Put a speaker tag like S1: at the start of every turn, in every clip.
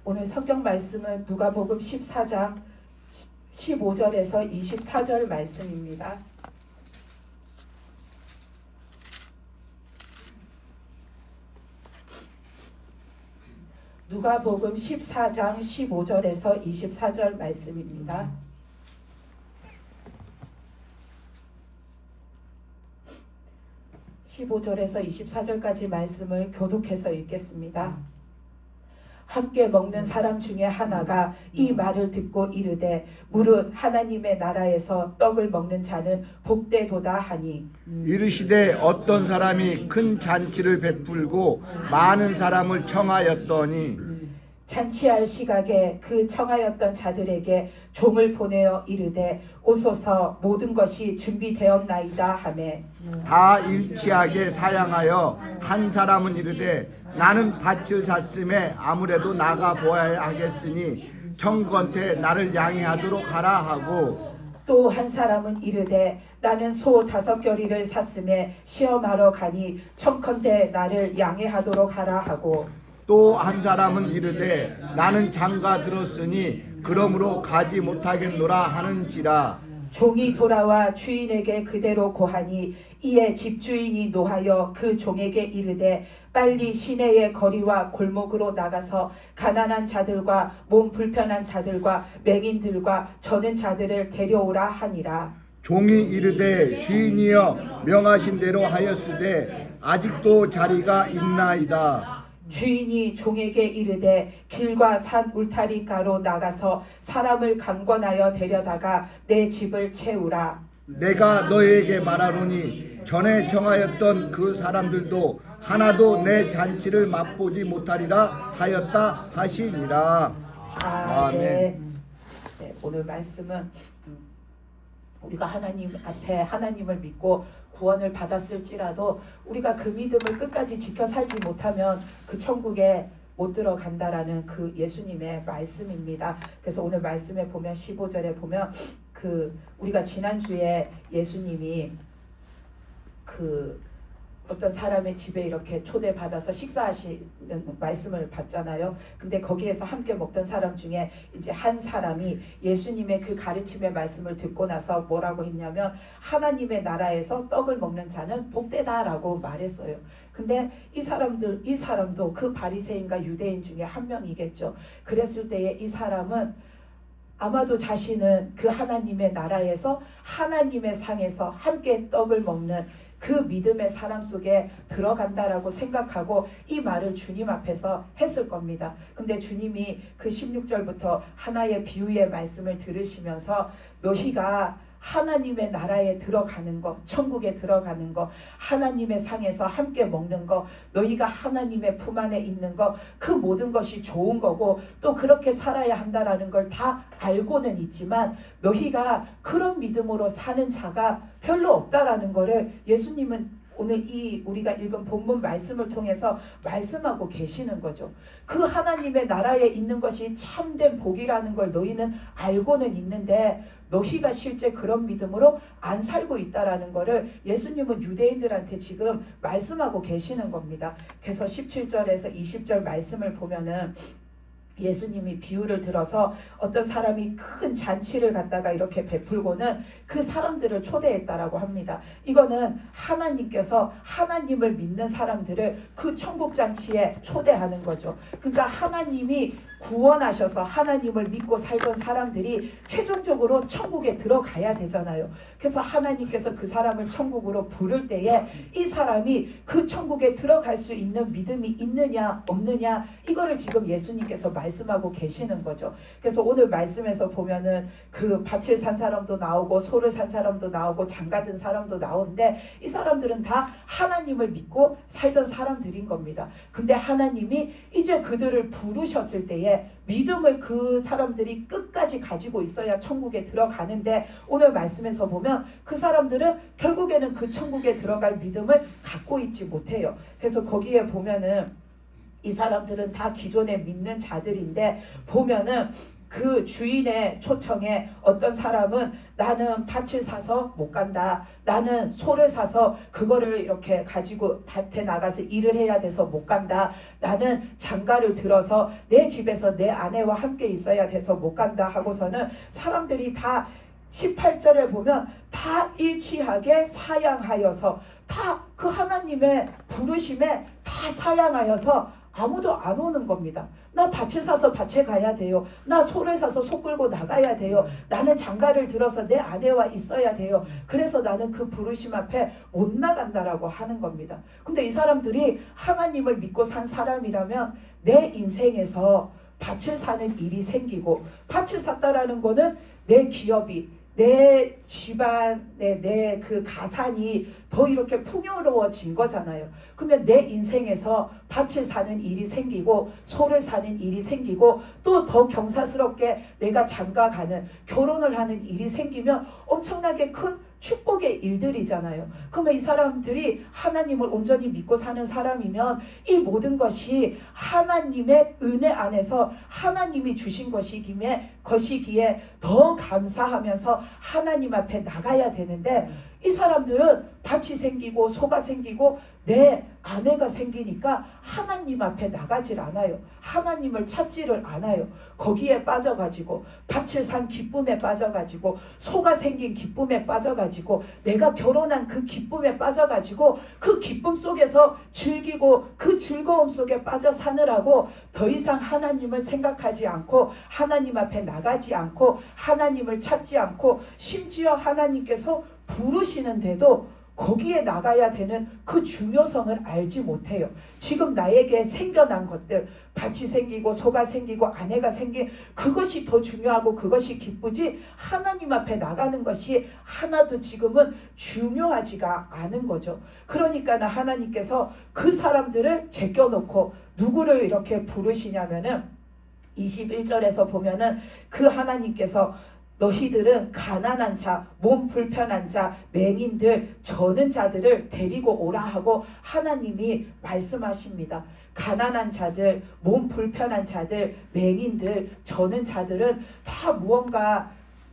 S1: 오늘 성경 말씀은 누가복음 14장 15절에서 24절 말씀입니다. 누가복음 14장 15절에서 24절 말씀입니다. (15절에서 24절까지) 말씀을 교독해서 읽겠습니다. 함께 먹는 사람 중에 하나가 이 말을 듣고 이르되 무릇 하나님의 나라에서 떡을 먹는 자는 복되도다 하니,
S2: 이르시되 어떤 사람이 큰 잔치를 베풀고 많은 사람을 청하였더니
S1: 잔치할 시각에 그 청하였던 자들에게 종을 보내어 이르되 오소서 모든 것이 준비되었나이다 하매,
S2: 다 일치하게 사양하여 한 사람은 이르되 나는 밭을 샀음에 아무래도 나가 보아야 하겠으니 청건태 나를 양해하도록 하라 하고,
S1: 또 한 사람은 이르되 나는 소 5겨리를 샀음에 시험하러 가니 청컨대 나를 양해하도록 하라 하고,
S2: 또 한 사람은 이르되 나는 장가 들었으니 그러므로 가지 못하겠노라 하는지라.
S1: 종이 돌아와 주인에게 그대로 고하니 이에 집주인이 노하여 그 종에게 이르되 빨리 시내의 거리와 골목으로 나가서 가난한 자들과 몸 불편한 자들과 맹인들과 저는 자들을 데려오라 하니라.
S2: 종이 이르되 주인이여 명하신 대로 하였으되 아직도 자리가 있나이다.
S1: 주인이 종에게 이르되 길과 산 울타리가로 나가서 사람을 강권하여 데려다가 내 집을 채우라.
S2: 내가 너희에게 말하노니 전에 정하였던 그 사람들도 하나도 내 잔치를 맛보지 못하리라 하였다 하시니라.
S1: 아멘.
S2: 아멘.
S1: 네, 오늘 말씀은 우리가 하나님 앞에 하나님을 믿고 구원을 받았을지라도 우리가 그 믿음을 끝까지 지켜 살지 못하면 그 천국에 못 들어간다라는 그 예수님의 말씀입니다. 그래서 오늘 말씀에 보면 15절에 보면 우리가 지난주에 예수님이 어떤 사람의 집에 이렇게 초대받아서 식사하시는 말씀을 봤잖아요. 근데 거기에서 함께 먹던 사람 중에 이제 한 사람이 예수님의 그 가르침의 말씀을 듣고 나서 뭐라고 했냐면 하나님의 나라에서 떡을 먹는 자는 복되다라고 말했어요. 근데 이 사람도 그 바리새인과 유대인 중에 한 명이겠죠. 그랬을 때에 이 사람은 아마도 자신은 그 하나님의 나라에서 하나님의 상에서 함께 떡을 먹는 그 믿음의 사람 속에 들어간다라고 생각하고 이 말을 주님 앞에서 했을 겁니다. 근데 주님이 그 16절부터 하나의 비유의 말씀을 들으시면서 너희가 하나님의 나라에 들어가는 거, 천국에 들어가는 거, 하나님의 상에서 함께 먹는 거, 너희가 하나님의 품 안에 있는 거, 그 모든 것이 좋은 거고 또 그렇게 살아야 한다라는 걸 다 알고는 있지만 너희가 그런 믿음으로 사는 자가 별로 없다라는 거를 예수님은 오늘 우리가 읽은 본문 말씀을 통해서 말씀하고 계시는 거죠. 그 하나님의 나라에 있는 것이 참된 복이라는 걸 너희는 알고는 있는데 너희가 실제 그런 믿음으로 안 살고 있다라는 거를 예수님은 유대인들한테 지금 말씀하고 계시는 겁니다. 그래서 17절에서 20절 말씀을 보면은 예수님이 비유를 들어서 어떤 사람이 큰 잔치를 갖다가 이렇게 베풀고는 그 사람들을 초대했다라고 합니다. 이거는 하나님께서 하나님을 믿는 사람들을 그 천국 잔치에 초대하는 거죠. 그러니까 하나님이 구원하셔서 하나님을 믿고 살던 사람들이 최종적으로 천국에 들어가야 되잖아요. 그래서 하나님께서 그 사람을 천국으로 부를 때에 이 사람이 그 천국에 들어갈 수 있는 믿음이 있느냐 없느냐 이거를 지금 예수님께서 말씀하고 계시는 거죠. 그래서 오늘 말씀에서 보면은 그 밭을 산 사람도 나오고 소를 산 사람도 나오고 장가든 사람도 나오는데 이 사람들은 다 하나님을 믿고 살던 사람들인 겁니다. 근데 하나님이 이제 그들을 부르셨을 때에 믿음을 그 사람들이 끝까지 가지고 있어야 천국에 들어가는데 오늘 말씀에서 보면 그 사람들은 결국에는 그 천국에 들어갈 믿음을 갖고 있지 못해요. 그래서 거기에 보면은 이 사람들은 다 기존에 믿는 자들인데 보면은 그 주인의 초청에 어떤 사람은 나는 밭을 사서 못 간다. 나는 소를 사서 그거를 이렇게 가지고 밭에 나가서 일을 해야 돼서 못 간다. 나는 장가를 들어서 내 집에서 내 아내와 함께 있어야 돼서 못 간다 하고서는 사람들이 다 18절에 보면 다 일치하게 사양하여서 다 그 하나님의 부르심에 다 사양하여서 아무도 안 오는 겁니다. 나 밭을 사서 밭에 가야 돼요. 나 소를 사서 소 끌고 나가야 돼요. 나는 장가를 들어서 내 아내와 있어야 돼요. 그래서 나는 그 부르심 앞에 못 나간다라고 하는 겁니다. 근데 이 사람들이 하나님을 믿고 산 사람이라면 내 인생에서 밭을 사는 일이 생기고, 밭을 샀다라는 거는 내 기업이, 내 집안의 내 그 가산이 더 이렇게 풍요로워진 거잖아요. 그러면 내 인생에서 밭을 사는 일이 생기고 소를 사는 일이 생기고 또 더 경사스럽게 내가 장가 가는, 결혼을 하는 일이 생기면 엄청나게 큰 축복의 일들이잖아요. 그러면 이 사람들이 하나님을 온전히 믿고 사는 사람이면 이 모든 것이 하나님의 은혜 안에서 하나님이 주신 것이기에 더 감사하면서 하나님 앞에 나가야 되는데, 이 사람들은 밭이 생기고 소가 생기고 내 아내가 생기니까 하나님 앞에 나가질 않아요. 하나님을 찾지를 않아요. 거기에 빠져가지고 밭을 산 기쁨에 빠져가지고 소가 생긴 기쁨에 빠져가지고 내가 결혼한 그 기쁨에 빠져가지고 그 기쁨 속에서 즐기고 그 즐거움 속에 빠져 사느라고 더 이상 하나님을 생각하지 않고 하나님 앞에 나가지 않고 하나님을 찾지 않고, 심지어 하나님께서 부르시는데도 거기에 나가야 되는 그 중요성을 알지 못해요. 지금 나에게 생겨난 것들, 밭이 생기고 소가 생기고 아내가 생긴 그것이 더 중요하고 그것이 기쁘지, 하나님 앞에 나가는 것이 하나도 지금은 중요하지가 않은 거죠. 그러니까 하나님께서 그 사람들을 제껴놓고 누구를 이렇게 부르시냐면은 21절에서 보면은 그 하나님께서 너희들은 가난한 자, 몸 불편한 자, 맹인들, 저는 자들을 데리고 오라 하고 하나님이 말씀하십니다. 가난한 자들, 몸 불편한 자들, 맹인들, 저는 자들은 다 무언가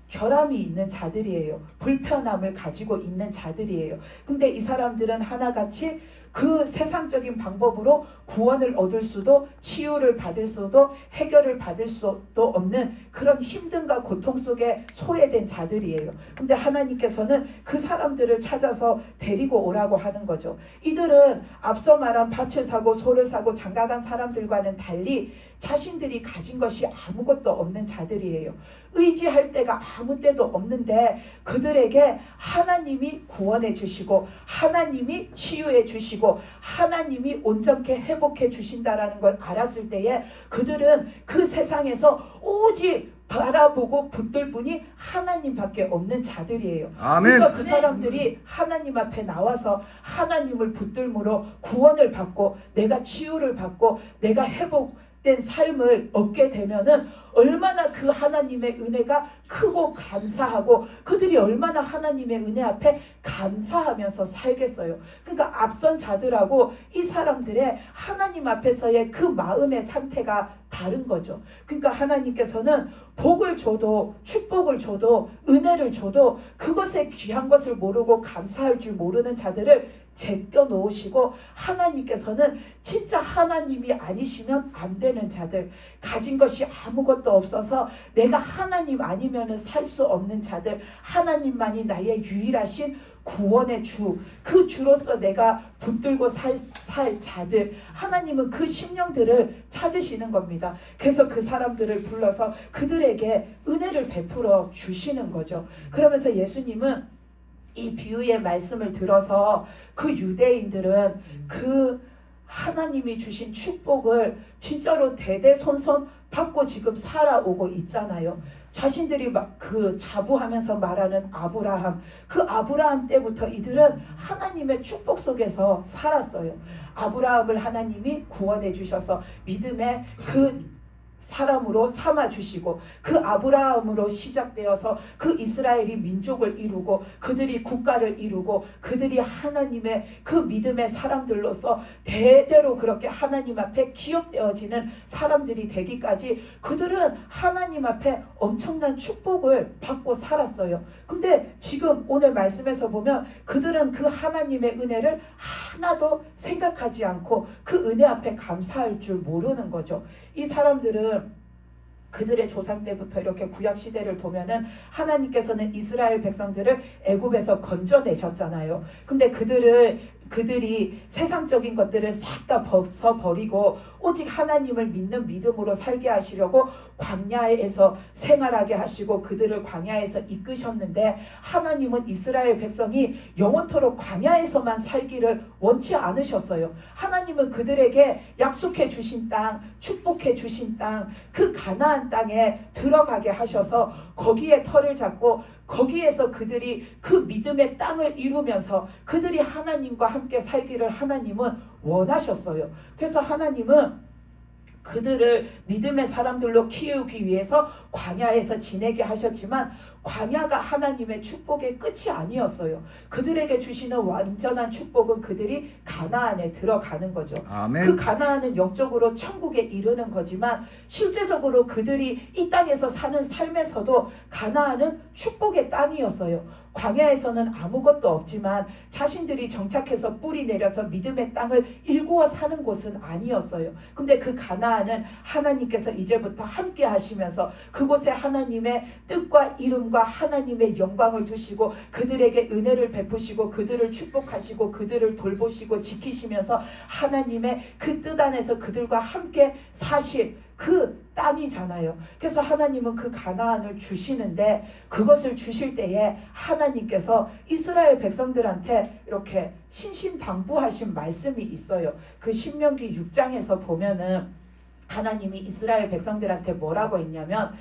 S1: 결함이 있는 자들이에요. 불편함을 가지고 있는 자들이에요. 근데 이 사람들은 하나같이 그 세상적인 방법으로 구원을 얻을 수도 치유를 받을 수도 해결을 받을 수도 없는 그런 힘듦과 고통 속에 소외된 자들이에요. 근데 하나님께서는 그 사람들을 찾아서 데리고 오라고 하는 거죠. 이들은 앞서 말한 밭을 사고 소를 사고 장가간 사람들과는 달리 자신들이 가진 것이 아무것도 없는 자들이에요. 의지할 데가 아무 데도 없는데 그들에게 하나님이 구원해 주시고 하나님이 치유해 주시고 하나님이 온전케 회복해 주신다라는 걸 알았을 때에 그들은 그 세상에서 오직 바라보고 붙들 분이 하나님밖에 없는 자들이에요.
S2: 아멘.
S1: 그러니까 그 사람들이 하나님 앞에 나와서 하나님을 붙들므로 구원을 받고 내가 치유를 받고 내가 회복된 삶을 얻게 되면은 얼마나 그 하나님의 은혜가 크고 감사하고 그들이 얼마나 하나님의 은혜 앞에 감사하면서 살겠어요. 그러니까 앞선 자들하고 이 사람들의 하나님 앞에서의 그 마음의 상태가 다른 거죠. 그러니까 하나님께서는 복을 줘도 축복을 줘도 은혜를 줘도 그것에 귀한 것을 모르고 감사할 줄 모르는 자들을 제껴 놓으시고, 하나님께서는 진짜 하나님이 아니시면 안 되는 자들, 가진 것이 아무것도 없어서 내가 하나님 아니면 살 수 없는 자들, 하나님만이 나의 유일하신 구원의 주, 그 주로서 내가 붙들고 살 자들, 하나님은 그 심령들을 찾으시는 겁니다. 그래서 그 사람들을 불러서 그들에게 은혜를 베풀어 주시는 거죠. 그러면서 예수님은 이 비유의 말씀을 들어서 그 유대인들은 그 하나님이 주신 축복을 진짜로 대대손손 받고 지금 살아오고 있잖아요. 자신들이 막 그 자부하면서 말하는 아브라함, 그 아브라함 때부터 이들은 하나님의 축복 속에서 살았어요. 아브라함을 하나님이 구원해 주셔서 믿음의 그 사람으로 삼아 주시고 그 아브라함으로 시작되어서 그 이스라엘이 민족을 이루고 그들이 국가를 이루고 그들이 하나님의 그 믿음의 사람들로서 대대로 그렇게 하나님 앞에 기억되어지는 사람들이 되기까지 그들은 하나님 앞에 엄청난 축복을 받고 살았어요. 근데 지금 오늘 말씀에서 보면 그들은 그 하나님의 은혜를 하나도 생각하지 않고 그 은혜 앞에 감사할 줄 모르는 거죠. 이 사람들은 그들의 조상 때부터 이렇게 구약 시대를 보면은 하나님께서는 이스라엘 백성들을 애굽에서 건져내셨잖아요. 근데 그들이 세상적인 것들을 싹 다 벗어버리고 오직 하나님을 믿는 믿음으로 살게 하시려고 광야에서 생활하게 하시고 그들을 광야에서 이끄셨는데 하나님은 이스라엘 백성이 영원토록 광야에서만 살기를 원치 않으셨어요. 하나님은 그들에게 약속해 주신 땅, 축복해 주신 땅, 그 가나안 땅에 들어가게 하셔서 거기에 터를 잡고 거기에서 그들이 그 믿음의 땅을 이루면서 그들이 하나님과 함께 살기를 하나님은 원하셨어요. 그래서 하나님은 그들을 믿음의 사람들로 키우기 위해서 광야에서 지내게 하셨지만 광야가 하나님의 축복의 끝이 아니었어요. 그들에게 주시는 완전한 축복은 그들이 가나안에 들어가는 거죠.
S2: 아멘.
S1: 그 가나안은 영적으로 천국에 이르는 거지만 실제적으로 그들이 이 땅에서 사는 삶에서도 가나안은 축복의 땅이었어요. 광야에서는 아무것도 없지만 자신들이 정착해서 뿌리 내려서 믿음의 땅을 일구어 사는 곳은 아니었어요. 근데 그 가나안은 하나님께서 이제부터 함께 하시면서 그곳에 하나님의 뜻과 이름과 하나님의 영광을 두시고 그들에게 은혜를 베푸시고 그들을 축복하시고 그들을 돌보시고 지키시면서 하나님의 그 뜻 안에서 그들과 함께 사실 그 땅이잖아요. 그래서 하나님은 그 가나안을 주시는데 그것을 주실 때에 하나님께서 이스라엘 백성들한테 이렇게 신신당부하신 말씀이 있어요. 그 신명기 6장에서 보면은 하나님이 이스라엘 백성들한테 뭐라고 했냐면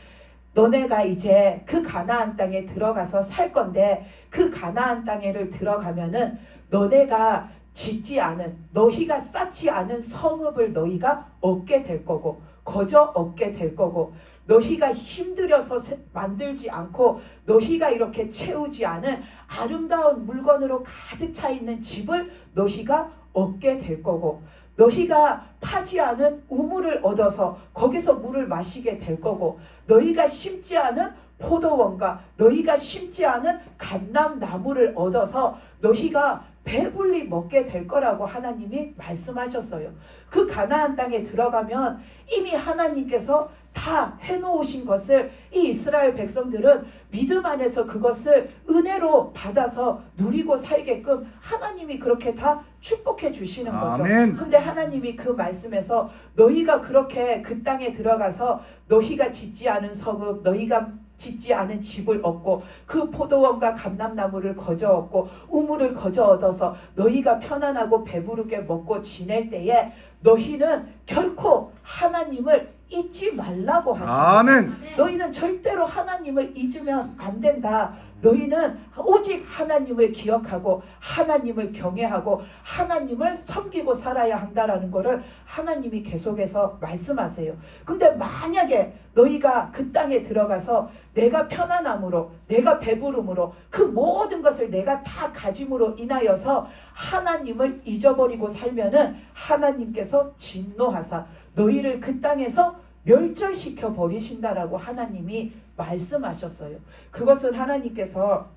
S1: 너네가 이제 그 가나안 땅에 들어가서 살 건데 그 가나안 땅에를 들어가면은 너네가 짓지 않은 너희가 쌓지 않은 성읍을 너희가 얻게 될 거고 거저 얻게 될 거고 너희가 힘들여서 만들지 않고 너희가 이렇게 채우지 않은 아름다운 물건으로 가득 차 있는 집을 너희가 얻게 될 거고 너희가 파지 않은 우물을 얻어서 거기서 물을 마시게 될 거고 너희가 심지 않은 포도원과 너희가 심지 않은 감람나무를 얻어서 너희가 배불리 먹게 될 거라고 하나님이 말씀하셨어요. 그 가나안 땅에 들어가면 이미 하나님께서 다 해놓으신 것을 이 이스라엘 백성들은 믿음 안에서 그것을 은혜로 받아서 누리고 살게끔 하나님이 그렇게 다 축복해 주시는 거죠.
S2: 아멘.
S1: 근데 하나님이 그 말씀에서 너희가 그렇게 그 땅에 들어가서 너희가 짓지 않은 성읍 너희가 짓지 않은 집을 얻고 그 포도원과 감람나무를 거저 얻고 우물을 거저 얻어서 너희가 편안하고 배부르게 먹고 지낼 때에 너희는 결코 하나님을 잊지 말라고 하십니다.
S2: 아멘.
S1: 너희는 절대로 하나님을 잊으면 안 된다. 너희는 오직 하나님을 기억하고 하나님을 경외하고 하나님을 섬기고 살아야 한다라는 것을 하나님이 계속해서 말씀하세요. 근데 만약에 너희가 그 땅에 들어가서 내가 편안함으로 내가 배부름으로 그 모든 것을 내가 다 가짐으로 인하여서 하나님을 잊어버리고 살면은 하나님께서 진노하사 너희를 그 땅에서 멸절시켜 버리신다라고 하나님이 말씀하셨어요. 그것은 하나님께서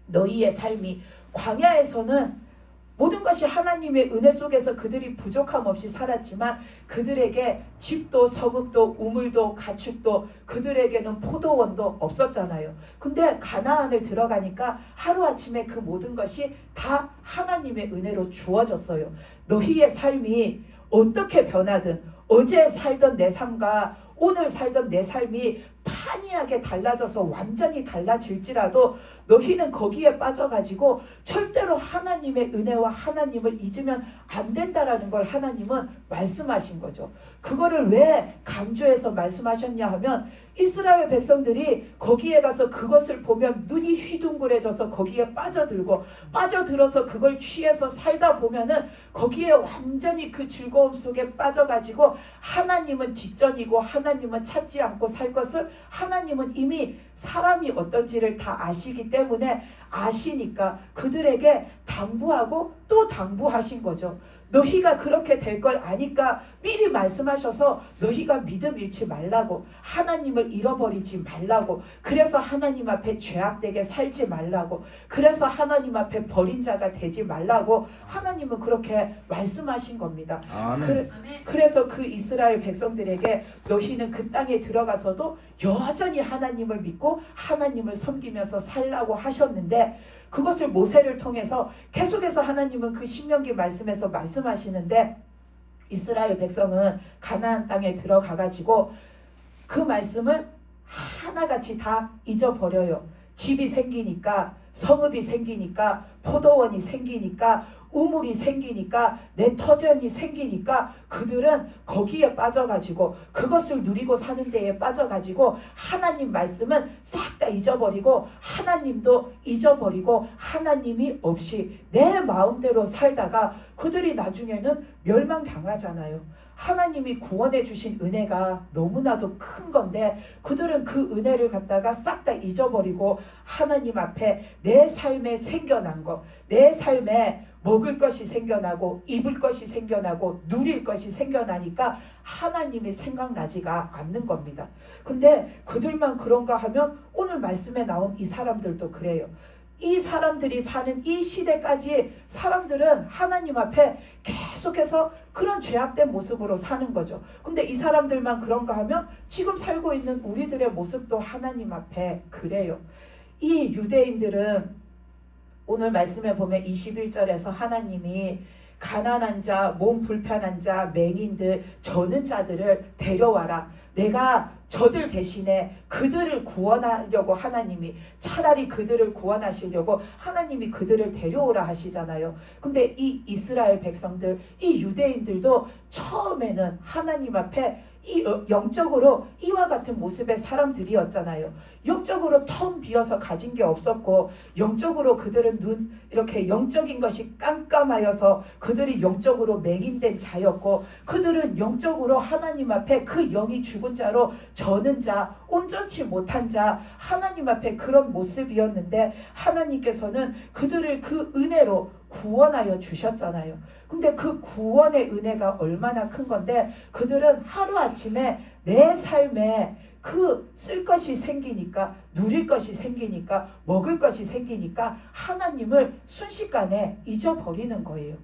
S1: 너희의 삶이 광야에서는 모든 것이 하나님의 은혜 속에서 그들이 부족함 없이 살았지만 그들에게 집도 성읍도 우물도 가축도 그들에게는 포도원도 없었잖아요. 근데 가나안을 들어가니까 하루아침에 그 모든 것이 다 하나님의 은혜로 주어졌어요. 너희의 삶이 어떻게 변하든 어제 살던 내 삶과 오늘 살던 내 삶이 판이하게 달라져서 완전히 달라질지라도 너희는 거기에 빠져가지고 절대로 하나님의 은혜와 하나님을 잊으면 안 된다라는 걸 하나님은 말씀하신 거죠. 그거를 왜 강조해서 말씀하셨냐 하면 이스라엘 백성들이 거기에 가서 그것을 보면 눈이 휘둥그레져서 거기에 빠져들어서 그걸 취해서 살다 보면은 거기에 완전히 그 즐거움 속에 빠져가지고 하나님은 뒷전이고 하나님은 찾지 않고 살 것을 하나님은 이미 사람이 어떤지를 다 아시기 때문에 아시니까 그들에게 당부하고 또 당부하신 거죠. 너희가 그렇게 될 걸 아니까 미리 말씀하셔서 너희가 믿음 잃지 말라고, 하나님을 잃어버리지 말라고, 그래서 하나님 앞에 죄악되게 살지 말라고, 그래서 하나님 앞에 버린 자가 되지 말라고 하나님은 그렇게 말씀하신 겁니다. 그래서 그 이스라엘 백성들에게 너희는 그 땅에 들어가서도 여전히 하나님을 믿고 하나님을 섬기면서 살라고 하셨는데, 그것을 모세를 통해서 계속해서 하나님은 그 신명기 말씀에서 말씀하시는데, 이스라엘 백성은 가나안 땅에 들어가가지고 그 말씀을 하나같이 다 잊어버려요. 집이 생기니까, 성읍이 생기니까, 포도원이 생기니까, 우물이 생기니까, 내 터전이 생기니까 그들은 거기에 빠져가지고 그것을 누리고 사는 데에 빠져가지고 하나님 말씀은 싹 다 잊어버리고 하나님도 잊어버리고 하나님이 없이 내 마음대로 살다가 그들이 나중에는 멸망당하잖아요. 하나님이 구원해 주신 은혜가 너무나도 큰 건데 그들은 그 은혜를 갖다가 싹 다 잊어버리고 하나님 앞에 내 삶에 생겨난 것, 내 삶에 먹을 것이 생겨나고 입을 것이 생겨나고 누릴 것이 생겨나니까 하나님이 생각나지가 않는 겁니다. 근데 그들만 그런가 하면 오늘 말씀에 나온 이 사람들도 그래요. 이 사람들이 사는 이 시대까지 사람들은 하나님 앞에 계속해서 그런 죄악된 모습으로 사는 거죠. 근데 이 사람들만 그런가 하면 지금 살고 있는 우리들의 모습도 하나님 앞에 그래요. 이 유대인들은 오늘 말씀에 보면 21절에서 하나님이 가난한 자, 몸 불편한 자, 맹인들, 저는 자들을 데려와라. 내가 저들 대신에 그들을 구원하려고 하나님이 차라리 그들을 구원하시려고 하나님이 그들을 데려오라 하시잖아요. 근데 이 이스라엘 백성들, 이 유대인들도 처음에는 하나님 앞에 영적으로 이와 같은 모습의 사람들이었잖아요. 영적으로 텅 비어서 가진 게 없었고 영적으로 그들은 이렇게 영적인 것이 깜깜하여서 그들이 영적으로 맹인된 자였고 그들은 영적으로 하나님 앞에 그 영이 죽은 자로 저는 자, 온전치 못한 자, 하나님 앞에 그런 모습이었는데 하나님께서는 그들을 그 은혜로 구원하여 주셨잖아요. 근데 그 구원의 은혜가 얼마나 큰 건데 그들은 하루아침에 내 삶에 그 쓸 것이 생기니까, 누릴 것이 생기니까, 먹을 것이 생기니까 하나님을 순식간에 잊어버리는 거예요.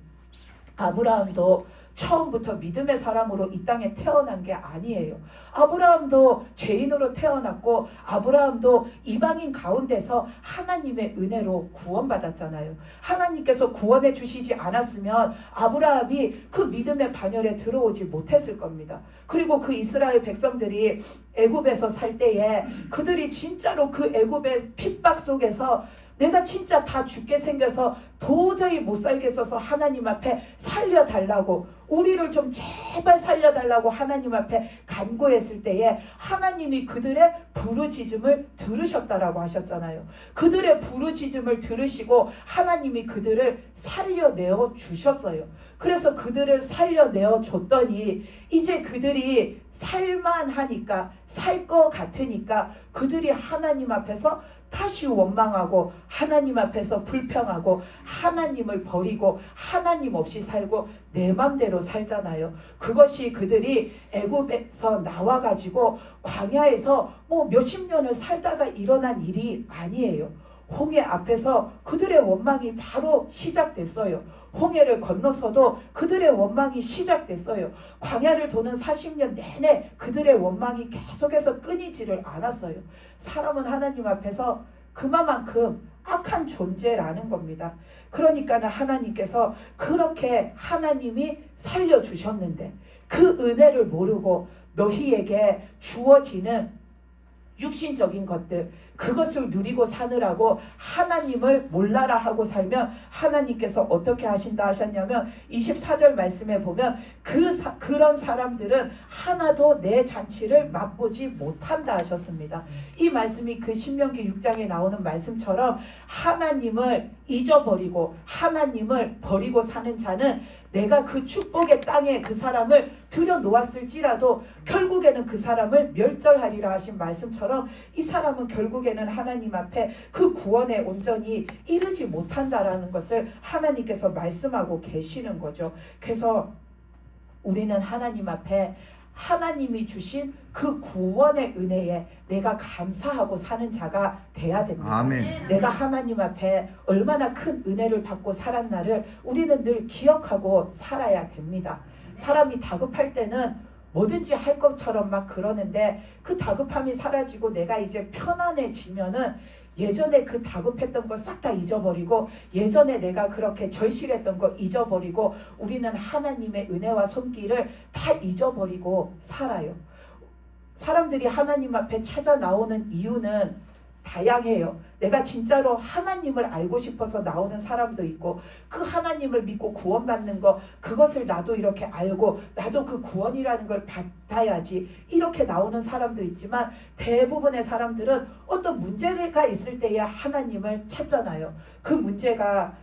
S1: 아브라함도 처음부터 믿음의 사람으로 이 땅에 태어난 게 아니에요. 아브라함도 죄인으로 태어났고 아브라함도 이방인 가운데서 하나님의 은혜로 구원받았잖아요. 하나님께서 구원해 주시지 않았으면 아브라함이 그 믿음의 반열에 들어오지 못했을 겁니다. 그리고 그 이스라엘 백성들이 애굽에서 살 때에 그들이 진짜로 그 애굽의 핍박 속에서 내가 진짜 다 죽게 생겨서 도저히 못 살겠어서 하나님 앞에 살려달라고, 우리를 좀 제발 살려달라고 하나님 앞에 간구했을 때에 하나님이 그들의 부르짖음을 들으셨다라고 하셨잖아요. 그들의 부르짖음을 들으시고 하나님이 그들을 살려내어 주셨어요. 그래서 그들을 살려내어 줬더니 이제 그들이 살만하니까, 살 것 같으니까 그들이 하나님 앞에서 다시 원망하고 하나님 앞에서 불평하고 하나님을 버리고 하나님 없이 살고 내 맘대로 살잖아요. 그것이 그들이 애굽에서 나와가지고 광야에서 몇십 년을 살다가 일어난 일이 아니에요. 홍해 앞에서 그들의 원망이 바로 시작됐어요. 홍해를 건너서도 그들의 원망이 시작됐어요. 광야를 도는 40년 내내 그들의 원망이 계속해서 끊이지를 않았어요. 사람은 하나님 앞에서 그만큼 악한 존재라는 겁니다. 그러니까 하나님께서 그렇게 하나님이 살려주셨는데 그 은혜를 모르고 너희에게 주어지는 육신적인 것들, 그것을 누리고 사느라고 하나님을 몰라라 하고 살면 하나님께서 어떻게 하신다 하셨냐면 24절 말씀에 보면 그런 사람들은 하나도 내 잔치를 맛보지 못한다 하셨습니다. 이 말씀이 그 신명기 6장에 나오는 말씀처럼 하나님을 잊어버리고 하나님을 버리고 사는 자는 내가 그 축복의 땅에 그 사람을 들여놓았을지라도 결국에는 그 사람을 멸절하리라 하신 말씀처럼 이 사람은 결국에는 하나님 앞에 그 구원에 온전히 이르지 못한다라는 것을 하나님께서 말씀하고 계시는 거죠. 그래서 우리는 하나님 앞에 하나님이 주신 그 구원의 은혜에 내가 감사하고 사는 자가 돼야 됩니다.
S2: 아멘.
S1: 내가 하나님 앞에 얼마나 큰 은혜를 받고 살았나를 우리는 늘 기억하고 살아야 됩니다. 사람이 다급할 때는 뭐든지 할 것처럼 막 그러는데 그 다급함이 사라지고 내가 이제 편안해지면은 예전에 그 다급했던 거 싹 다 잊어버리고 예전에 내가 그렇게 절실했던 거 잊어버리고 우리는 하나님의 은혜와 손길을 다 잊어버리고 살아요. 사람들이 하나님 앞에 찾아 나오는 이유는 다양해요. 내가 진짜로 하나님을 알고 싶어서 나오는 사람도 있고 그 하나님을 믿고 구원받는 거 그것을 나도 이렇게 알고 나도 그 구원이라는 걸 받아야지 이렇게 나오는 사람도 있지만 대부분의 사람들은 어떤 문제가 있을 때야 하나님을 찾잖아요. 그 문제가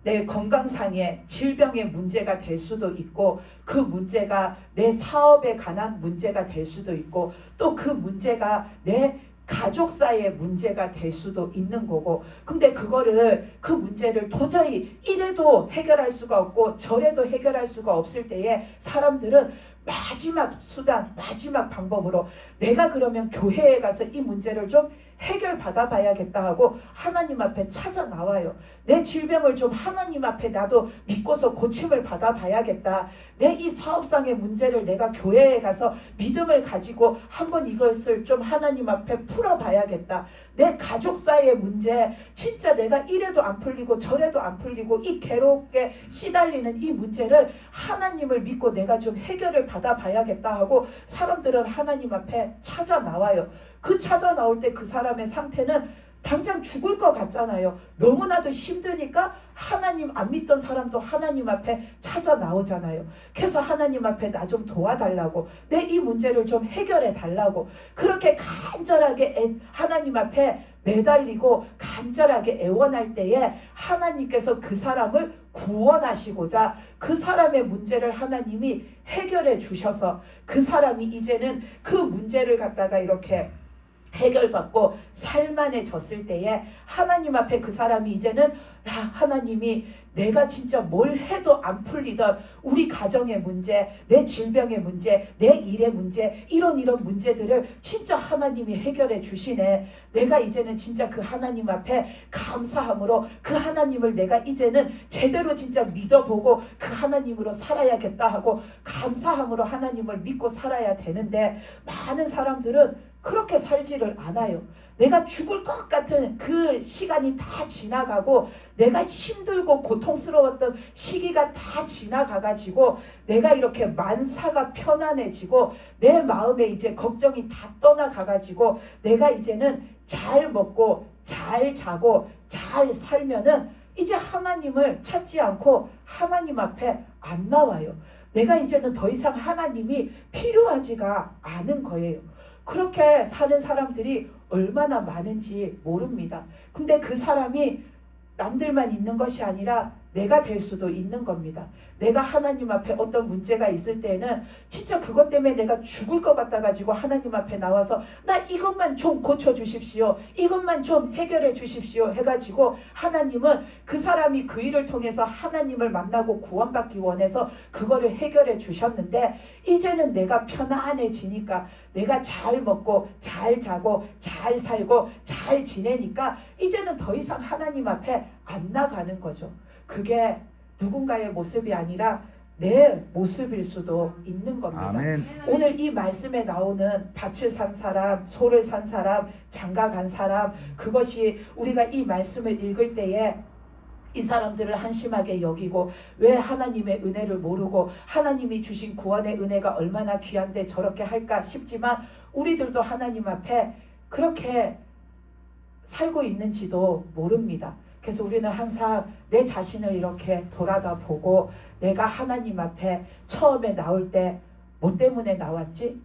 S1: 내 건강상의 질병의 문제가 될 수도 있고 그 문제가 내 사업에 관한 문제가 될 수도 있고 또 그 문제가 내 가족 사이의 문제가 될 수도 있는 거고 근데 그 문제를 도저히 이래도 해결할 수가 없고 저래도 해결할 수가 없을 때에 사람들은 마지막 수단 마지막 방법으로 내가 그러면 교회에 가서 이 문제를 좀 해결받아 봐야겠다 하고 하나님 앞에 찾아 나와요. 내 질병을 좀 하나님 앞에 나도 믿고서 고침을 받아 봐야겠다. 내 이 사업상의 문제를 내가 교회에 가서 믿음을 가지고 한번 이것을 좀 하나님 앞에 풀어 봐야겠다. 내 가족 사이의 문제 진짜 내가 이래도 안 풀리고 저래도 안 풀리고 이 괴롭게 시달리는 이 문제를 하나님을 믿고 내가 좀 해결을 받아 봐야겠다 하고 사람들은 하나님 앞에 찾아 나와요. 그 찾아 나올 때 그 사람의 상태는 당장 죽을 것 같잖아요. 너무나도 힘드니까 하나님 안 믿던 사람도 하나님 앞에 찾아 나오잖아요. 그래서 하나님 앞에 나 좀 도와달라고 내 이 문제를 좀 해결해 달라고 그렇게 간절하게 하나님 앞에 매달리고 간절하게 애원할 때에 하나님께서 그 사람을 구원하시고자 그 사람의 문제를 하나님이 해결해 주셔서 그 사람이 이제는 그 문제를 갖다가 이렇게 해결받고 살만해졌을 때에 하나님 앞에 그 사람이 이제는 하나님이 내가 진짜 뭘 해도 안 풀리던 우리 가정의 문제, 내 질병의 문제, 내 일의 문제 이런 문제들을 진짜 하나님이 해결해 주시네. 내가 이제는 진짜 그 하나님 앞에 감사함으로 그 하나님을 내가 이제는 제대로 진짜 믿어보고 그 하나님으로 살아야겠다 하고 감사함으로 하나님을 믿고 살아야 되는데 많은 사람들은 그렇게 살지를 않아요. 내가 죽을 것 같은 그 시간이 다 지나가고 내가 힘들고 고통스러웠던 시기가 다 지나가가지고 내가 이렇게 만사가 편안해지고 내 마음에 이제 걱정이 다 떠나가가지고 내가 이제는 잘 먹고 잘 자고 잘 살면은 이제 하나님을 찾지 않고 하나님 앞에 안 나와요. 내가 이제는 더 이상 하나님이 필요하지가 않은 거예요. 그렇게 사는 사람들이 얼마나 많은지 모릅니다. 근데 그 사람이 남들만 있는 것이 아니라 내가 될 수도 있는 겁니다. 내가 하나님 앞에 어떤 문제가 있을 때는 진짜 그것 때문에 내가 죽을 것 같아 가지고 하나님 앞에 나와서 나 이것만 좀 고쳐주십시오. 이것만 좀 해결해 주십시오 해가지고 하나님은 그 사람이 그 일을 통해서 하나님을 만나고 구원받기 원해서 그거를 해결해 주셨는데 이제는 내가 편안해지니까 내가 잘 먹고 잘 자고 잘 살고 잘 지내니까 이제는 더 이상 하나님 앞에 안 나가는 거죠. 그게 누군가의 모습이 아니라 내 모습일 수도 있는 겁니다.
S2: 아멘.
S1: 오늘 이 말씀에 나오는 밭을 산 사람, 소를 산 사람, 장가 간 사람 그것이 우리가 이 말씀을 읽을 때에 이 사람들을 한심하게 여기고 왜 하나님의 은혜를 모르고 하나님이 주신 구원의 은혜가 얼마나 귀한데 저렇게 할까 싶지만 우리들도 하나님 앞에 그렇게 살고 있는지도 모릅니다. 그래서 우리는 항상 내 자신을 이렇게 돌아가 보고 내가 하나님 앞에 처음에 나올 때 뭐 때문에 나왔지?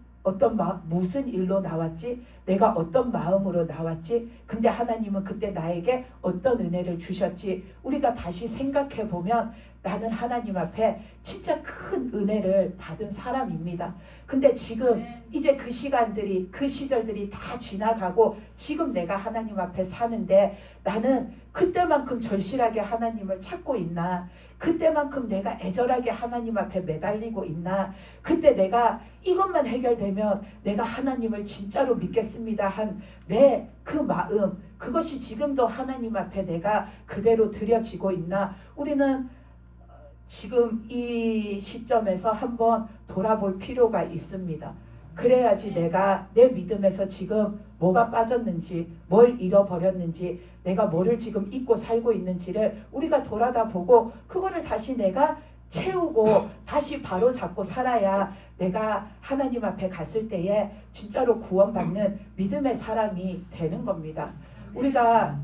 S1: 무슨 일로 나왔지? 내가 어떤 마음으로 나왔지? 근데 하나님은 그때 나에게 어떤 은혜를 주셨지? 우리가 다시 생각해 보면 나는 하나님 앞에 진짜 큰 은혜를 받은 사람입니다. 근데 지금 이제 그 시간들이 그 시절들이 다 지나가고 지금 내가 하나님 앞에 사는데 나는 그때만큼 절실하게 하나님을 찾고 있나? 그때만큼 내가 애절하게 하나님 앞에 매달리고 있나? 그때 내가 이것만 해결되면 내가 하나님을 진짜로 믿겠습니다 한 내 그 마음, 그것이 지금도 하나님 앞에 내가 그대로 드려지고 있나? 우리는 지금 이 시점에서 한번 돌아볼 필요가 있습니다. 그래야지 내가 내 믿음에서 지금 뭐가 빠졌는지, 뭘 잃어버렸는지, 내가 뭐를 지금 잊고 살고 있는지를 우리가 돌아다 보고 그거를 다시 내가 채우고 다시 바로 잡고 살아야 내가 하나님 앞에 갔을 때에 진짜로 구원받는 믿음의 사람이 되는 겁니다. 우리가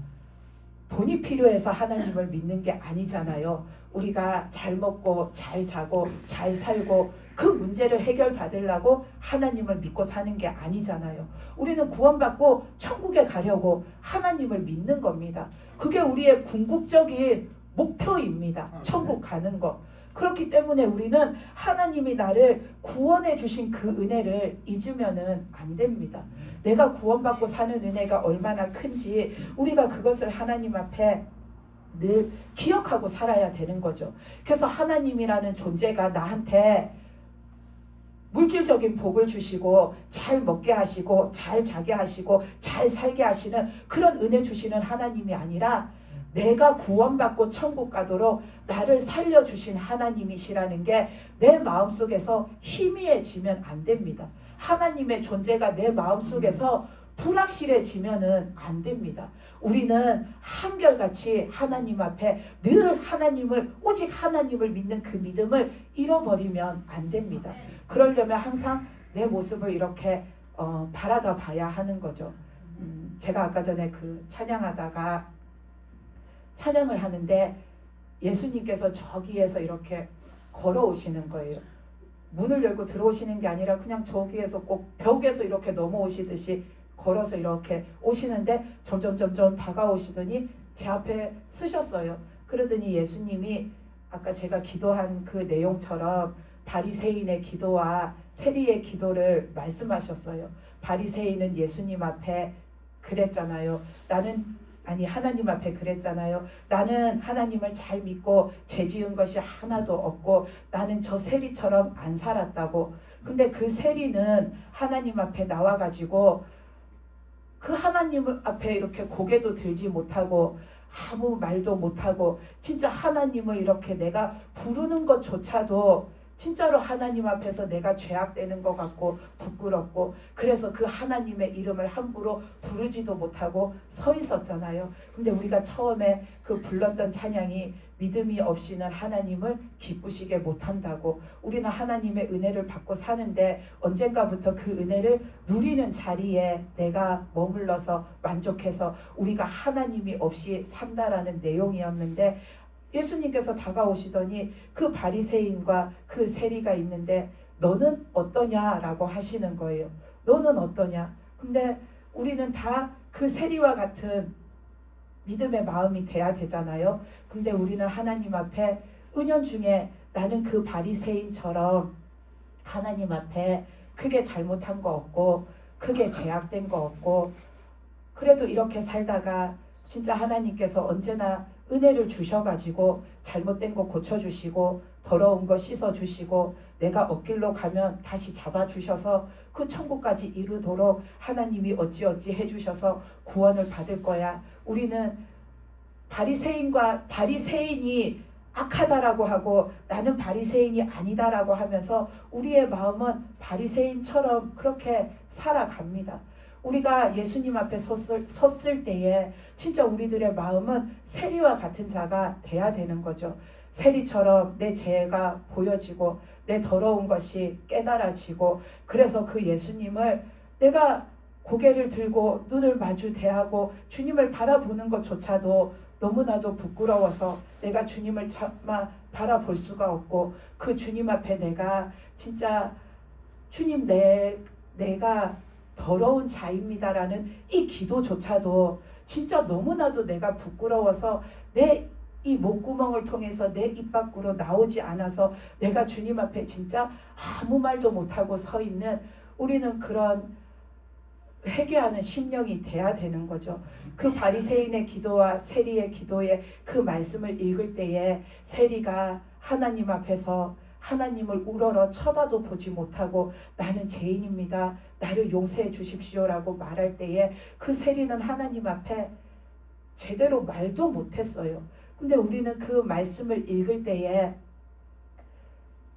S1: 돈이 필요해서 하나님을 믿는 게 아니잖아요. 우리가 잘 먹고 잘 자고 잘 살고 그 문제를 해결받으려고 하나님을 믿고 사는 게 아니잖아요. 우리는 구원받고 천국에 가려고 하나님을 믿는 겁니다. 그게 우리의 궁극적인 목표입니다. 천국 가는 거. 그렇기 때문에 우리는 하나님이 나를 구원해 주신 그 은혜를 잊으면은 안 됩니다. 내가 구원받고 사는 은혜가 얼마나 큰지 우리가 그것을 하나님 앞에 늘 기억하고 살아야 되는 거죠. 그래서 하나님이라는 존재가 나한테 물질적인 복을 주시고 잘 먹게 하시고 잘 자게 하시고 잘 살게 하시는 그런 은혜 주시는 하나님이 아니라 내가 구원받고 천국 가도록 나를 살려주신 하나님이시라는 게 내 마음속에서 희미해지면 안 됩니다. 하나님의 존재가 내 마음속에서 불확실해지면은 안 됩니다. 우리는 한결같이 하나님 앞에 늘 하나님을 오직 하나님을 믿는 그 믿음을 잃어버리면 안 됩니다. 그러려면 항상 내 모습을 이렇게 바라다 봐야 하는 거죠. 제가 아까 전에 그 찬양하다가 찬양을 하는데 예수님께서 저기에서 이렇게 걸어오시는 거예요. 문을 열고 들어오시는 게 아니라 그냥 저기에서 꼭 벽에서 이렇게 넘어오시듯이 걸어서 이렇게 오시는데 점점 다가오시더니 제 앞에 쓰셨어요. 그러더니 예수님이 아까 제가 기도한 그 내용처럼 바리새인의 기도와 세리의 기도를 말씀하셨어요. 바리새인은 예수님 앞에 그랬잖아요. 하나님 앞에 그랬잖아요. 나는 하나님을 잘 믿고 죄 지은 것이 하나도 없고 나는 저 세리처럼 안 살았다고. 근데 그 세리는 하나님 앞에 나와가지고 그 하나님 앞에 이렇게 고개도 들지 못하고 아무 말도 못하고 진짜 하나님을 이렇게 내가 부르는 것조차도 진짜로 하나님 앞에서 내가 죄악되는 것 같고 부끄럽고 그래서 그 하나님의 이름을 함부로 부르지도 못하고 서 있었잖아요. 근데 우리가 처음에 그 불렀던 찬양이 믿음이 없이는 하나님을 기쁘시게 못한다고. 우리는 하나님의 은혜를 받고 사는데 언젠가부터 그 은혜를 누리는 자리에 내가 머물러서 만족해서 우리가 하나님이 없이 산다라는 내용이었는데 예수님께서 다가오시더니 그 바리새인과 그 세리가 있는데 너는 어떠냐라고 하시는 거예요. 너는 어떠냐? 근데 우리는 다 그 세리와 같은 믿음의 마음이 돼야 되잖아요. 근데 우리는 하나님 앞에 은연중에 나는 그 바리새인처럼 하나님 앞에 크게 잘못한 거 없고 크게 죄악된 거 없고 그래도 이렇게 살다가 진짜 하나님께서 언제나 은혜를 주셔가지고 잘못된 거 고쳐주시고 더러운 거 씻어주시고 내가 엇길로 가면 다시 잡아주셔서 그 천국까지 이루도록 하나님이 어찌어찌 해주셔서 구원을 받을 거야. 우리는 바리새인이 악하다라고 하고 나는 바리새인이 아니다라고 하면서 우리의 마음은 바리새인처럼 그렇게 살아갑니다. 우리가 예수님 앞에 섰을 때에 진짜 우리들의 마음은 세리와 같은 자가 돼야 되는 거죠. 세리처럼 내 죄가 보여지고 내 더러운 것이 깨달아지고, 그래서 그 예수님을 내가 고개를 들고 눈을 마주 대하고 주님을 바라보는 것조차도 너무나도 부끄러워서 내가 주님을 차마 바라볼 수가 없고, 그 주님 앞에 내가 진짜 주님 내가 더러운 자입니다라는 이 기도조차도 진짜 너무나도 내가 부끄러워서 내 이 목구멍을 통해서 내 입 밖으로 나오지 않아서 내가 주님 앞에 진짜 아무 말도 못하고 서 있는, 우리는 그런 회개하는 심령이 돼야 되는 거죠. 그 바리새인의 기도와 세리의 기도에 그 말씀을 읽을 때에 세리가 하나님 앞에서 하나님을 우러러 쳐다도 보지 못하고 나는 죄인입니다, 나를 용서해 주십시오라고 말할 때에 그 세리는 하나님 앞에 제대로 말도 못했어요. 근데 우리는 그 말씀을 읽을 때에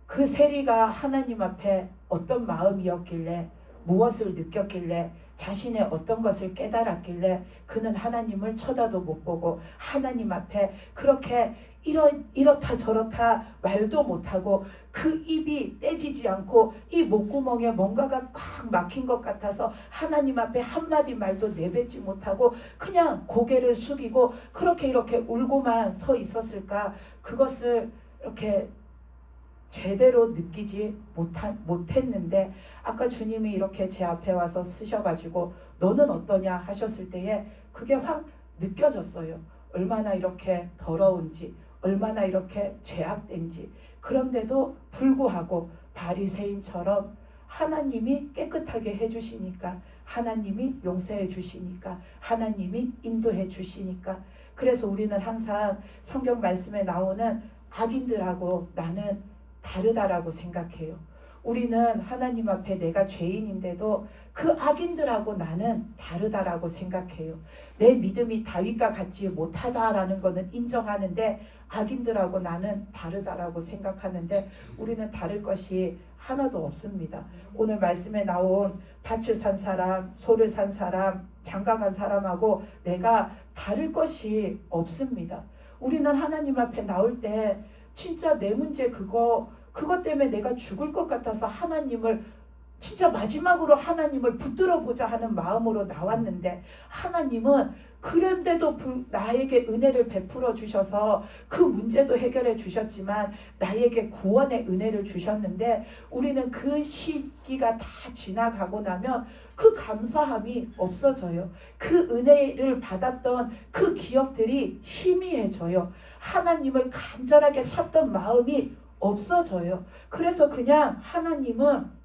S1: 그 세리가 하나님 앞에 어떤 마음이었길래, 무엇을 느꼈길래, 자신의 어떤 것을 깨달았길래 그는 하나님을 쳐다도 못 보고 하나님 앞에 그렇게 이렇다 저렇다 말도 못하고 그 입이 떼지지 않고 이 목구멍에 뭔가가 꽉 막힌 것 같아서 하나님 앞에 한마디 말도 내뱉지 못하고 그냥 고개를 숙이고 그렇게 이렇게 울고만 서 있었을까? 그것을 이렇게 제대로 느끼지 못했는데, 아까 주님이 이렇게 제 앞에 와서 쓰셔가지고 너는 어떠냐 하셨을 때에 그게 확 느껴졌어요. 얼마나 이렇게 더러운지, 얼마나 이렇게 죄악된지. 그런데도 불구하고 바리새인처럼 하나님이 깨끗하게 해주시니까, 하나님이 용서해 주시니까, 하나님이 인도해 주시니까. 그래서 우리는 항상 성경 말씀에 나오는 악인들하고 나는 다르다라고 생각해요. 우리는 하나님 앞에 내가 죄인인데도 그 악인들하고 나는 다르다라고 생각해요. 내 믿음이 다윗과 같지 못하다라는 것은 인정하는데 악인들하고 나는 다르다라고 생각하는데 우리는 다를 것이 하나도 없습니다. 오늘 말씀에 나온 밭을 산 사람, 소를 산 사람, 장가간 사람하고 내가 다를 것이 없습니다. 우리는 하나님 앞에 나올 때 진짜 내 문제 그것 때문에 내가 죽을 것 같아서 하나님을 진짜 마지막으로 하나님을 붙들어 보자 하는 마음으로 나왔는데, 하나님은 그런데도 나에게 은혜를 베풀어 주셔서 그 문제도 해결해 주셨지만 나에게 구원의 은혜를 주셨는데, 우리는 그 시기가 다 지나가고 나면 그 감사함이 없어져요. 그 은혜를 받았던 그 기억들이 희미해져요. 하나님을 간절하게 찾던 마음이 없어져요. 그래서 그냥 하나님은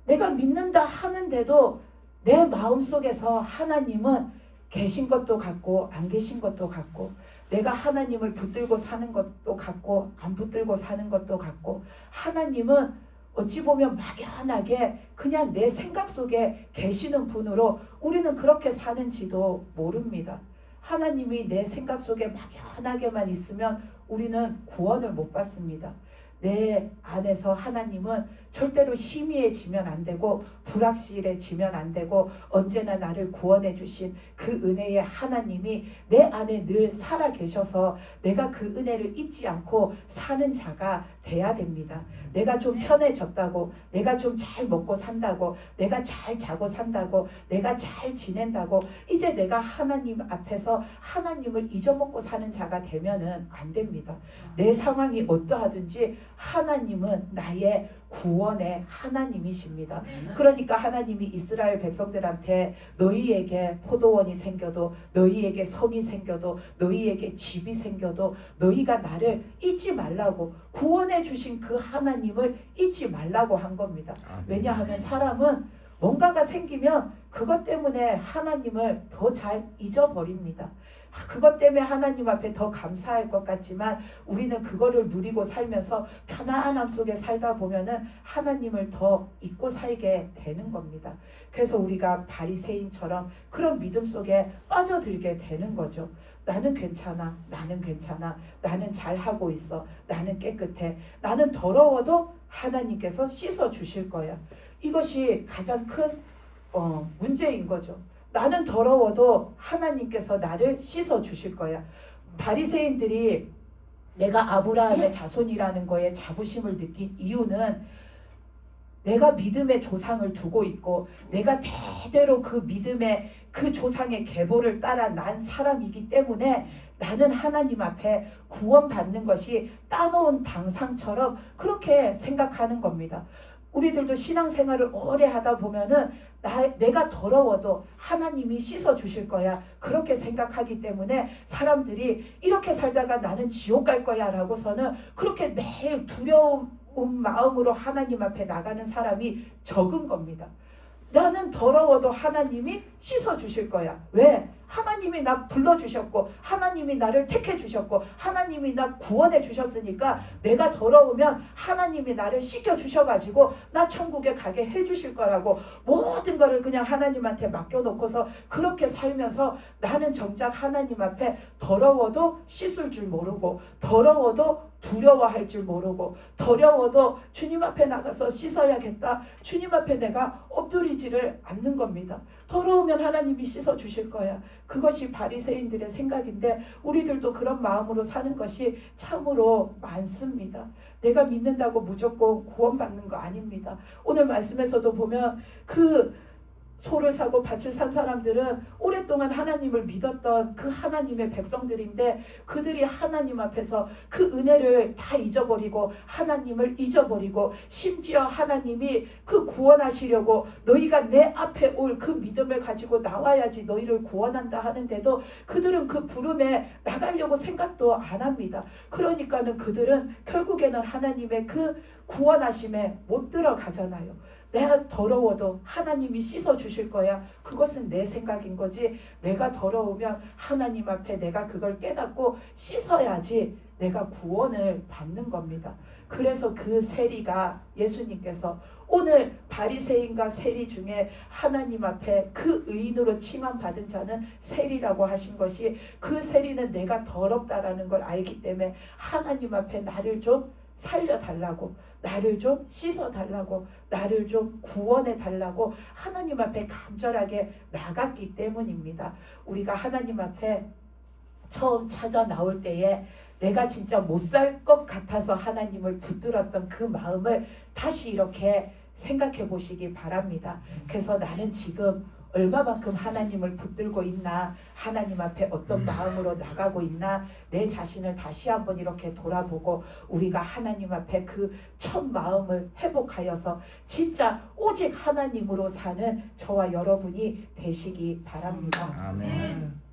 S1: 내가 믿는다 하는데도 내 마음속에서 하나님은 계신 것도 같고 안 계신 것도 같고, 내가 하나님을 붙들고 사는 것도 같고 안 붙들고 사는 것도 같고, 하나님은 어찌 보면 막연하게 그냥 내 생각 속에 계시는 분으로 우리는 그렇게 사는지도 모릅니다. 하나님이 내 생각 속에 막연하게만 있으면 우리는 구원을 못 받습니다. 내 안에서 하나님은 절대로 희미해지면 안 되고 불확실해지면 안 되고, 언제나 나를 구원해 주신 그 은혜의 하나님이 내 안에 늘 살아 계셔서 내가 그 은혜를 잊지 않고 사는 자가 돼야 됩니다. 내가 좀 편해졌다고, 내가 좀 잘 먹고 산다고, 내가 잘 자고 산다고, 내가 잘 지낸다고 이제 내가 하나님 앞에서 하나님을 잊어먹고 사는 자가 되면은 안 됩니다. 내 상황이 어떠하든지 하나님은 나의 구원의 하나님이십니다. 그러니까 하나님이 이스라엘 백성들한테 너희에게 포도원이 생겨도, 너희에게 성이 생겨도, 너희에게 집이 생겨도 너희가 나를 잊지 말라고, 구원해 주신 그 하나님을 잊지 말라고 한 겁니다. 왜냐하면 사람은 뭔가가 생기면 그것 때문에 하나님을 더 잘 잊어버립니다. 그것 때문에 하나님 앞에 더 감사할 것 같지만 우리는 그거를 누리고 살면서 편안함 속에 살다 보면은 하나님을 더 잊고 살게 되는 겁니다. 그래서 우리가 바리새인처럼 그런 믿음 속에 빠져들게 되는 거죠. 나는 괜찮아, 나는 괜찮아, 나는 잘하고 있어, 나는 깨끗해, 나는 더러워도 하나님께서 씻어 주실 거야. 이것이 가장 큰 문제인 거죠. 나는 더러워도 하나님께서 나를 씻어 주실 거야. 바리새인들이 내가 아브라함의 자손이라는 거에 자부심을 느낀 이유는 내가 믿음의 조상을 두고 있고 내가 대대로 그 믿음의 그 조상의 계보를 따라 난 사람이기 때문에 나는 하나님 앞에 구원받는 것이 따놓은 당상처럼 그렇게 생각하는 겁니다. 우리들도 신앙생활을 오래 하다 보면은 내가 더러워도 하나님이 씻어 주실 거야 그렇게 생각하기 때문에 사람들이 이렇게 살다가 나는 지옥 갈 거야 라고서는 그렇게 매일 두려운 마음으로 하나님 앞에 나가는 사람이 적은 겁니다. 나는 더러워도 하나님이 씻어 주실 거야. 왜? 하나님이 나 불러주셨고 하나님이 나를 택해 주셨고 하나님이 나 구원해 주셨으니까 내가 더러우면 하나님이 나를 씻겨 주셔가지고 나 천국에 가게 해 주실 거라고 모든 거를 그냥 하나님한테 맡겨놓고서 그렇게 살면서 나는 정작 하나님 앞에 더러워도 씻을 줄 모르고 더러워도 두려워할 줄 모르고 더러워도 주님 앞에 나가서 씻어야겠다. 주님 앞에 내가 엎드리지를 않는 겁니다. 더러우면 하나님이 씻어 주실 거야. 그것이 바리새인들의 생각인데 우리들도 그런 마음으로 사는 것이 참으로 많습니다. 내가 믿는다고 무조건 구원받는 거 아닙니다. 오늘 말씀에서도 보면 그 소를 사고 밭을 산 사람들은 오랫동안 하나님을 믿었던 그 하나님의 백성들인데 그들이 하나님 앞에서 그 은혜를 다 잊어버리고 하나님을 잊어버리고 심지어 하나님이 그 구원하시려고 너희가 내 앞에 올 그 믿음을 가지고 나와야지 너희를 구원한다 하는데도 그들은 그 부름에 나가려고 생각도 안 합니다. 그러니까는 그들은 결국에는 하나님의 그 구원하심에 못 들어가잖아요. 내가 더러워도 하나님이 씻어 주실 거야. 그것은 내 생각인 거지. 내가 더러우면 하나님 앞에 내가 그걸 깨닫고 씻어야지 내가 구원을 받는 겁니다. 그래서 그 세리가 예수님께서 오늘 바리새인과 세리 중에 하나님 앞에 그 의인으로 칭함받은 자는 세리라고 하신 것이 그 세리는 내가 더럽다라는 걸 알기 때문에 하나님 앞에 나를 좀 살려달라고 나를 좀 씻어달라고 나를 좀 구원해달라고 하나님 앞에 간절하게 나갔기 때문입니다. 우리가 하나님 앞에 처음 찾아 나올 때에 내가 진짜 못 살 것 같아서 하나님을 붙들었던 그 마음을 다시 이렇게 생각해 보시기 바랍니다. 그래서 나는 지금 얼마만큼 하나님을 붙들고 있나, 하나님 앞에 어떤 마음으로 나가고 있나, 내 자신을 다시 한번 이렇게 돌아보고 우리가 하나님 앞에 그 첫 마음을 회복하여서 진짜 오직 하나님으로 사는 저와 여러분이 되시기 바랍니다.
S2: 아멘.